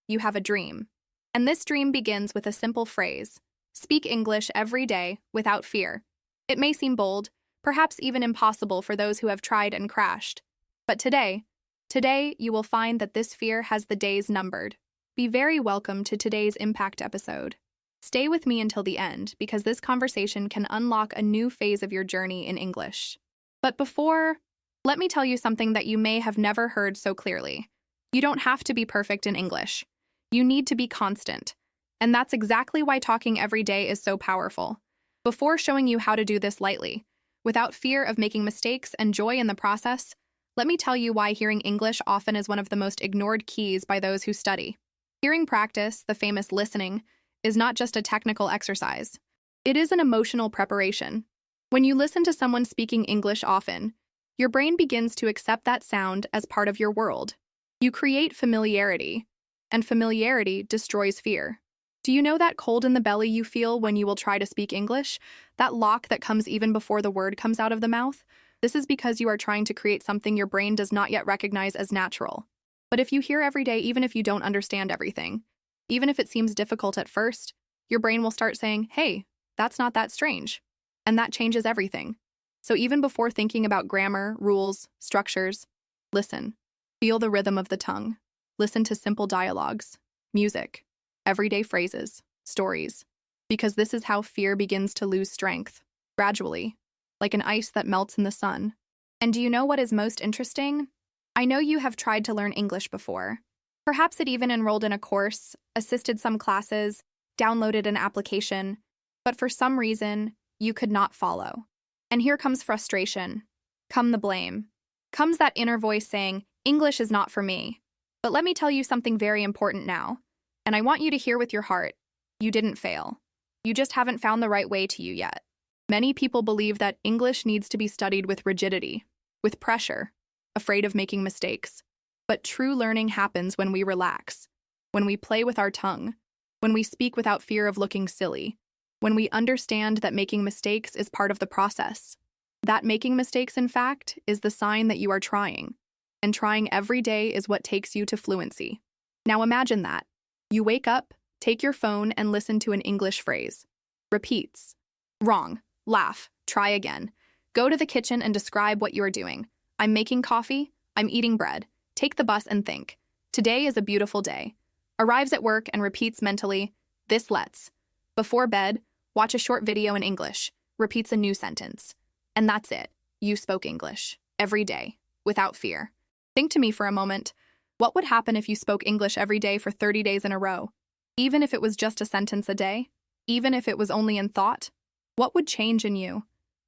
you have a dream. And this dream begins with a simple phrase: speak English every day without fear. It may seem bold, perhaps even impossible for those who have tried and crashed. But today you will find that this fear has the days numbered. Be very welcome to today's Impact episode. Stay with me until the end because this conversation can unlock a new phase of your journey in English. But before, let me tell you something that you may have never heard so clearly. You don't have to be perfect in English. You need to be constant. And that's exactly why talking every day is so powerful. Before showing you how to do this lightly, without fear of making mistakes and joy in the process, let me tell you why hearing English often is one of the most ignored keys by those who study. Hearing practice, the famous listening, is not just a technical exercise. It is an emotional preparation. When you listen to someone speaking English often, your brain begins to accept that sound as part of your world. You create familiarity, and familiarity destroys fear. Do you know that cold in the belly you feel when you will try to speak English? That lock that comes even before the word comes out of the mouth? This is because you are trying to create something your brain does not yet recognize as natural. But if you hear every day, even if you don't understand everything, even if it seems difficult at first, your brain will start saying, hey, that's not that strange. And that changes everything. So even before thinking about grammar, rules, structures, listen. Feel the rhythm of the tongue. Listen to simple dialogues, music, everyday phrases, stories. Because this is how fear begins to lose strength, gradually, like an ice that melts in the sun. And do you know what is most interesting? I know you have tried to learn English before. Perhaps it even enrolled in a course, assisted some classes, downloaded an application, but for some reason, you could not follow. And here comes frustration. Come the blame. Comes that inner voice saying, English is not for me. But let me tell you something very important now. And I want you to hear with your heart. You didn't fail. You just haven't found the right way to you yet. Many people believe that English needs to be studied with rigidity, with pressure, afraid of making mistakes. But true learning happens when we relax, when we play with our tongue, when we speak without fear of looking silly, when we understand that making mistakes is part of the process. That making mistakes, in fact, is the sign that you are trying. And trying every day is what takes you to fluency. Now imagine that. You wake up, take your phone, and listen to an English phrase. Repeats. Wrong. Laugh. Try again. Go to the kitchen and describe what you are doing. I'm making coffee. I'm eating bread. Take the bus and think. Today is a beautiful day. Arrives at work and repeats mentally, this let's. Before bed, watch a short video in English. Repeats a new sentence. And that's it. You spoke English. Every day. Without fear. Think to me for a moment. What would happen if you spoke English every day for 30 days in a row? Even if it was just a sentence a day? Even if it was only in thought? What would change in you?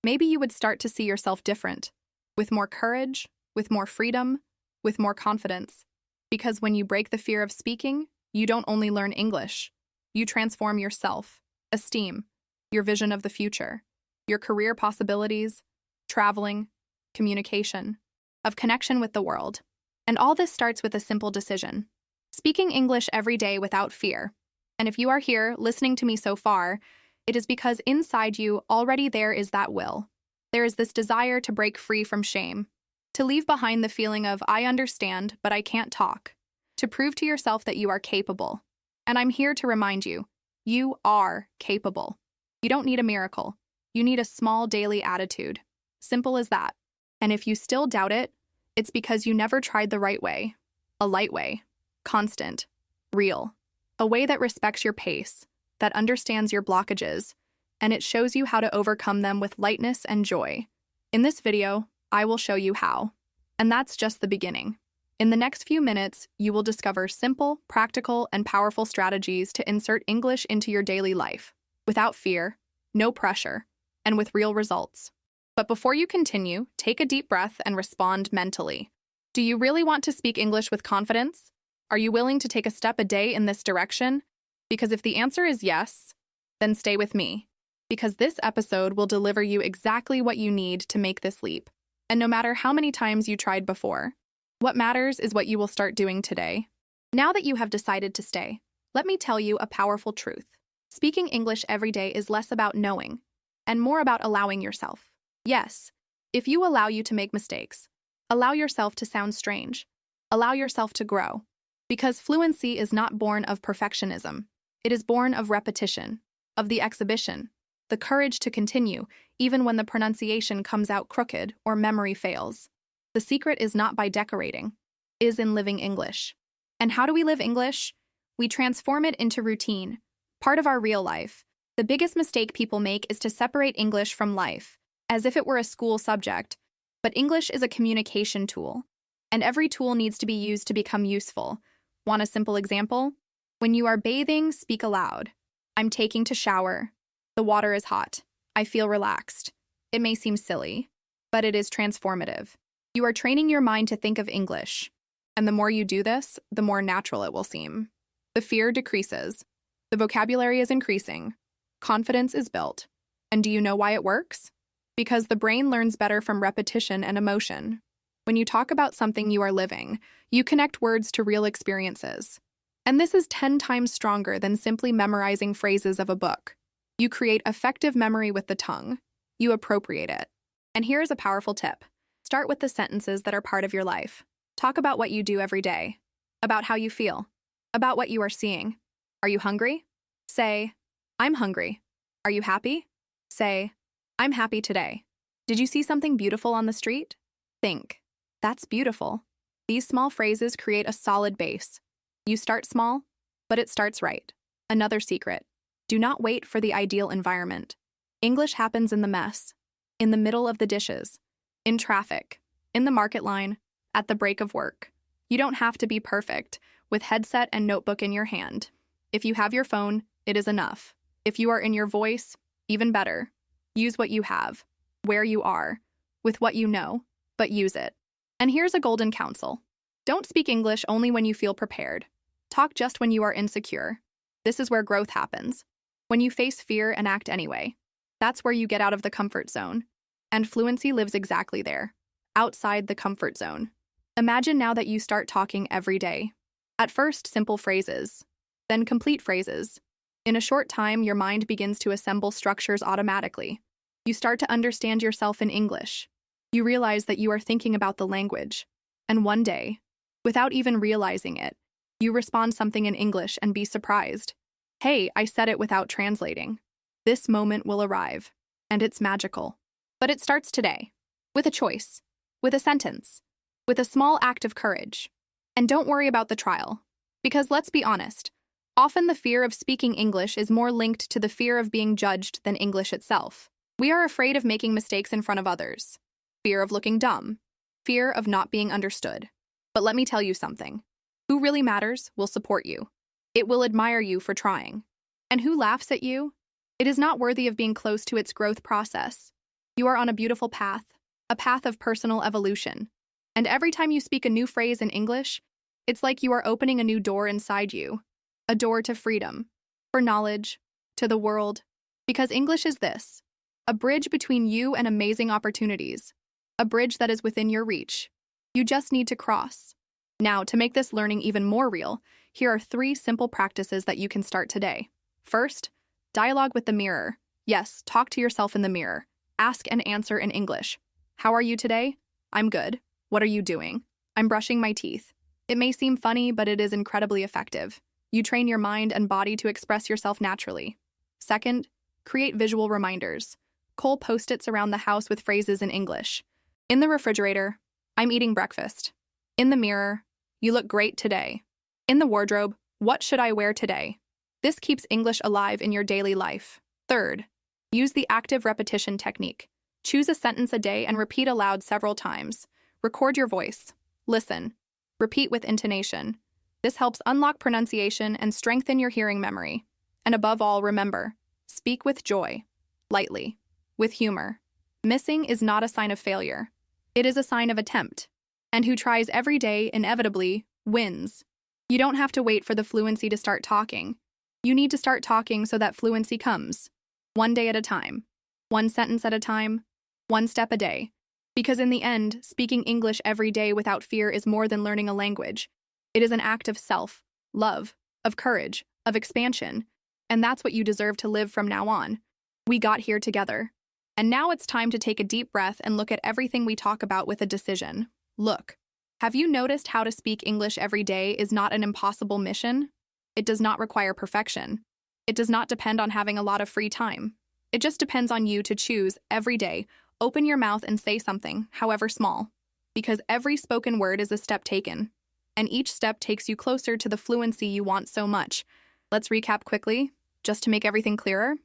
Maybe you would start to see yourself different. With more courage, with more freedom, with more confidence. Because when you break the fear of speaking, you don't only learn English. You transform your self-esteem, your vision of the future, your career possibilities, traveling, communication, of connection with the world. And all this starts with a simple decision. Speaking English every day without fear. And if you are here listening to me so far, it is because inside you already there is that will. There is this desire to break free from shame, to leave behind the feeling of, I understand, but I can't talk, to prove to yourself that you are capable. And I'm here to remind you, you are capable. You don't need a miracle. You need a small daily attitude. Simple as that. And if you still doubt it, it's because you never tried the right way. A light way, constant, real. A way that respects your pace, that understands your blockages, and it shows you how to overcome them with lightness and joy. In this video, I will show you how. And that's just the beginning. In the next few minutes, you will discover simple, practical, and powerful strategies to insert English into your daily life, without fear, no pressure, and with real results. But before you continue, take a deep breath and respond mentally. Do you really want to speak English with confidence? Are you willing to take a step a day in this direction? Because if the answer is yes, then stay with me. Because this episode will deliver you exactly what you need to make this leap. And no matter how many times you tried before, what matters is what you will start doing today. Now that you have decided to stay, let me tell you a powerful truth. Speaking English every day is less about knowing and more about allowing yourself. Yes, if you allow you to make mistakes, allow yourself to sound strange, allow yourself to grow, Because fluency is not born of perfectionism. It is born of repetition, of the exhibition, the courage to continue, even when the pronunciation comes out crooked or memory fails. The secret is not by decorating, is in living English. And how do we live English? We transform it into routine, part of our real life. The biggest mistake people make is to separate English from life, as if it were a school subject. But English is a communication tool, and every tool needs to be used to become useful. Want a simple example? When you are bathing, speak aloud. I'm taking to shower. The water is hot. I feel relaxed. It may seem silly, but it is transformative. You are training your mind to think of English. And the more you do this, the more natural it will seem. The fear decreases. The vocabulary is increasing. Confidence is built. And do you know why it works? Because the brain learns better from repetition and emotion. When you talk about something you are living, you connect words to real experiences. And this is 10 times stronger than simply memorizing phrases of a book. You create effective memory with the tongue. You appropriate it. And here's a powerful tip. Start with the sentences that are part of your life. Talk about what you do every day, about how you feel, about what you are seeing. Are you hungry? Say, I'm hungry. Are you happy? Say, I'm happy today. Did you see something beautiful on the street? Think, that's beautiful. These small phrases create a solid base. You start small, but it starts right. Another secret. Do not wait for the ideal environment. English happens in the mess, in the middle of the dishes, in traffic, in the market line, at the break of work. You don't have to be perfect, with headset and notebook in your hand. If you have your phone, it is enough. If you are in your voice, even better. Use what you have, where you are, with what you know, but use it. And here's a golden counsel. Don't speak English only when you feel prepared. Talk just when you are insecure. This is where growth happens. When you face fear and act anyway. That's where you get out of the comfort zone. And fluency lives exactly there, outside the comfort zone. Imagine now that you start talking every day. At first, simple phrases, then complete phrases. In a short time, your mind begins to assemble structures automatically. You start to understand yourself in English. You realize that you are thinking about the language. And one day, without even realizing it, you respond something in English and be surprised. Hey, I said it without translating. This moment will arrive, and it's magical. But it starts today, with a choice, with a sentence, with a small act of courage. And don't worry about the trial, because let's be honest, often the fear of speaking English is more linked to the fear of being judged than English itself. We are afraid of making mistakes in front of others, fear of looking dumb, fear of not being understood. But let me tell you something. Who really matters will support you. It will admire you for trying. And who laughs at you? It is not worthy of being close to its growth process. You are on a beautiful path, a path of personal evolution. And every time you speak a new phrase in English, it's like you are opening a new door inside you, a door to freedom, for knowledge, to the world. Because English is this, a bridge between you and amazing opportunities, a bridge that is within your reach. You just need to cross. Now, to make this learning even more real, here are 3 simple practices that you can start today. First, dialogue with the mirror. Yes, talk to yourself in the mirror. Ask and answer in English. How are you today? I'm good. What are you doing? I'm brushing my teeth. It may seem funny, but it is incredibly effective. You train your mind and body to express yourself naturally. Second, create visual reminders. Cull post-its around the house with phrases in English. In the refrigerator, I'm eating breakfast. In the mirror, you look great today. In the wardrobe, what should I wear today? This keeps English alive in your daily life. Third, use the active repetition technique. Choose a sentence a day and repeat aloud several times. Record your voice. Listen. Repeat with intonation. This helps unlock pronunciation and strengthen your hearing memory. And above all, remember, speak with joy, lightly, with humor. Missing is not a sign of failure. It is a sign of attempt. And who tries every day inevitably wins. You don't have to wait for the fluency to start talking. You need to start talking so that fluency comes. One day at a time. One sentence at a time. One step a day. Because in the end, speaking English every day without fear is more than learning a language. It is an act of self-love, of courage, of expansion. And that's what you deserve to live from now on. We got here together. And now it's time to take a deep breath and look at everything we talk about with a decision. Look, Have you noticed how to speak English every day is not an impossible mission? It does not require perfection. It does not depend on having a lot of free time. It just depends on you to choose every day, open your mouth and say something, however small. Because every spoken word is a step taken, and each step takes you closer to the fluency you want so much. Let's recap quickly, just to make everything clearer.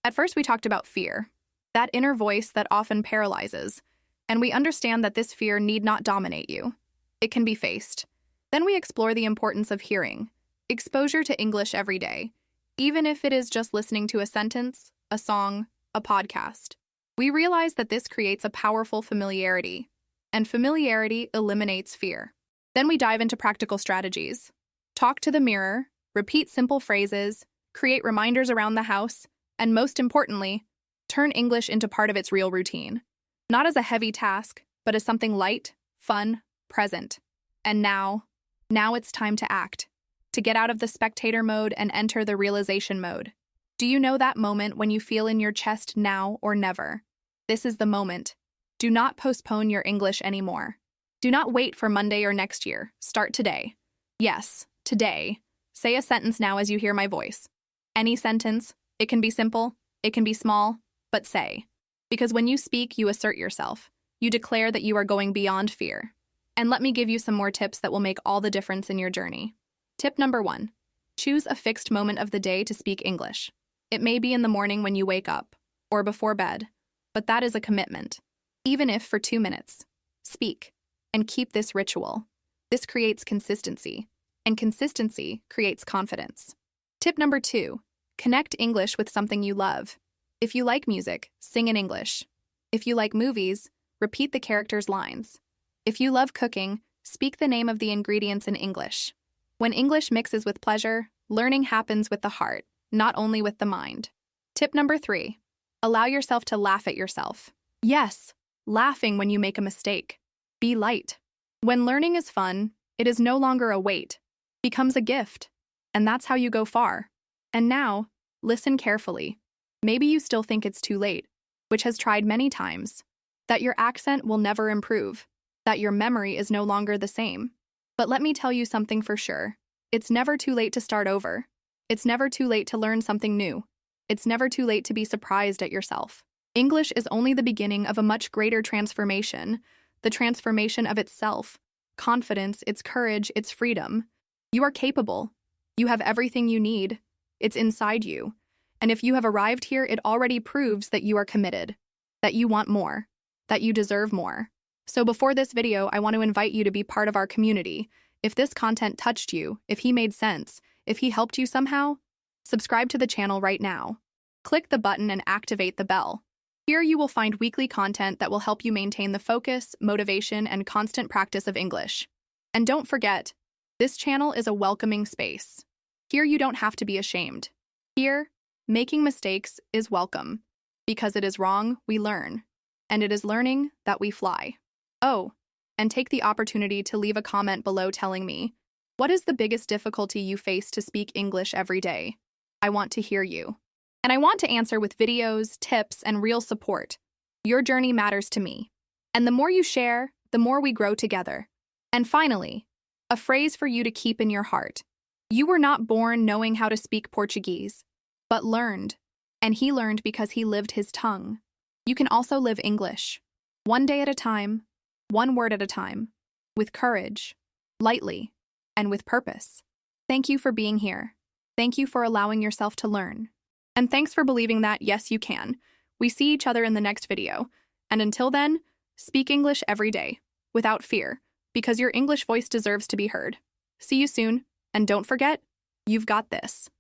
At first, we talked about fear, that inner voice that often paralyzes, and we understand that this fear need not dominate you. It can be faced. Then we explore the importance of hearing, exposure to English every day, even if it is just listening to a sentence, a song, a podcast. We realize that this creates a powerful familiarity, and familiarity eliminates fear. Then we dive into practical strategies. Talk to the mirror, repeat simple phrases, create reminders around the house, and most importantly, turn English into part of its real routine. Not as a heavy task, but as something light, fun, present. And now it's time to act, to get out of the spectator mode and enter the realization mode. Do you know that moment when you feel in your chest now or never? This is the moment. Do not postpone your English anymore. Do not wait for Monday or next year. Start today. Yes, today. Say a sentence now as you hear my voice. Any sentence. It can be simple, it can be small, but say. Because when you speak, you assert yourself. You declare that you are going beyond fear. And let me give you some more tips that will make all the difference in your journey. Tip number 1. Choose a fixed moment of the day to speak English. It may be in the morning when you wake up, or before bed, but that is a commitment. Even if for 2 minutes. Speak, and keep this ritual. This creates consistency, and consistency creates confidence. Tip number 2. Connect English with something you love. If you like music, sing in English. If you like movies, repeat the characters' lines. If you love cooking, speak the name of the ingredients in English. When English mixes with pleasure, learning happens with the heart, not only with the mind. Tip number 3. Allow yourself to laugh at yourself. Yes, laughing when you make a mistake. Be light. When learning is fun, it is no longer a weight, becomes a gift. And that's how you go far. And now, listen carefully. Maybe you still think it's too late, which has tried many times, that your accent will never improve, that your memory is no longer the same. But let me tell you something for sure. It's never too late to start over. It's never too late to learn something new. It's never too late to be surprised at yourself. English is only the beginning of a much greater transformation, the transformation of itself, confidence, its courage, its freedom. You are capable. You have everything you need. It's inside you. And if you have arrived here, it already proves that you are committed, that you want more, that you deserve more. So before this video, I want to invite you to be part of our community. If this content touched you, if he made sense, if he helped you somehow, subscribe to the channel right now. Click the button and activate the bell. Here you will find weekly content that will help you maintain the focus, motivation, and constant practice of English. And don't forget, this channel is a welcoming space. Here you don't have to be ashamed. Here, making mistakes is welcome. Because it is wrong, we learn. And it is learning that we fly. Oh, and take the opportunity to leave a comment below telling me, what is the biggest difficulty you face to speak English every day? I want to hear you. And I want to answer with videos, tips, and real support. Your journey matters to me. And the more you share, the more we grow together. And finally, a phrase for you to keep in your heart. You were not born knowing how to speak Portuguese, but learned. And he learned because he lived his tongue. You can also live English. One day at a time, one word at a time, with courage, lightly, and with purpose. Thank you for being here. Thank you for allowing yourself to learn. And thanks for believing that, yes, you can. We see each other in the next video. And until then, speak English every day, without fear, because your English voice deserves to be heard. See you soon, and don't forget, you've got this.